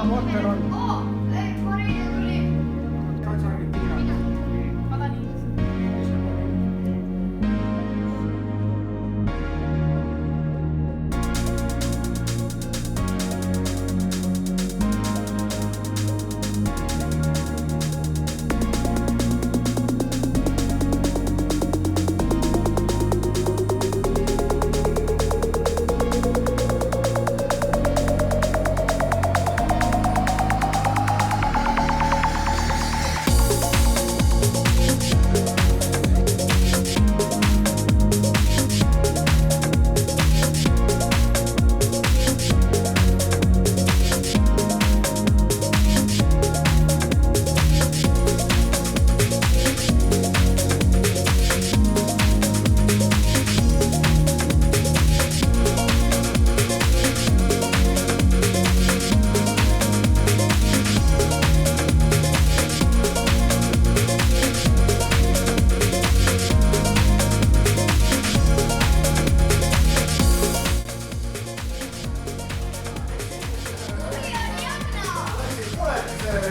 Potter on. Marina tuli. Ma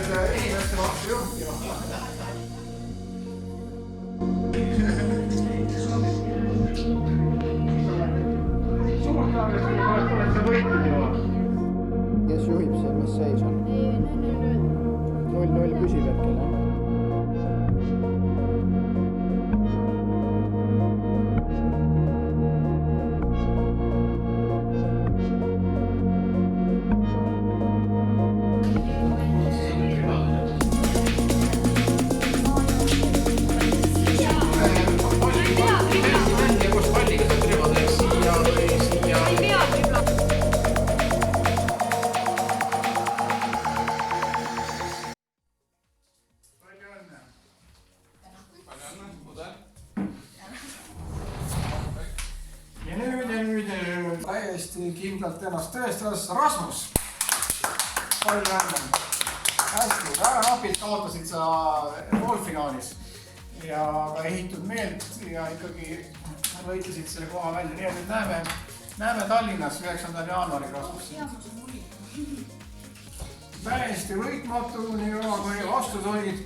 tahan inimeste vastu juhtima. Kes juhib seal, mis seis on? 0-0 püsib hetkel, jah? Ja nüüd täiesti kindlalt ennast tõestas Rasmus. Palju õnne. Hästi, väga napilt kaotasid sa poolfinaalis ja ka ehitud meelt ja ikkagi võitlesid selle koha välja. Nii et nüüd näeme Tallinnas 9. jaanuaril Rasmus. Täiesti võitmatu, nii väga kui vastus olid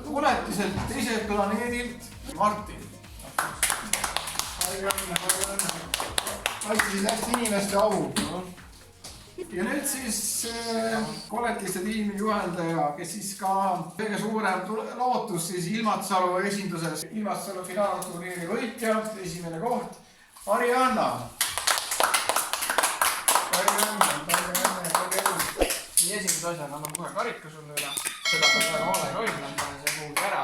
koletiselt teiselt planeedilt Martin. Kaitsesid hästi inimeste au. Ja nüüd siis koletiste tiimi juhendaja, kes siis ka kõige suurem lootus siis Ilmatsalu esinduses. Ilmatsalu finaalturniiri võitja, esimene koht, Marianna. Nii esimese asjana annan kohe karika sulle üle. Seda peab väga hoolega hoidma, panen see kuhugi ära.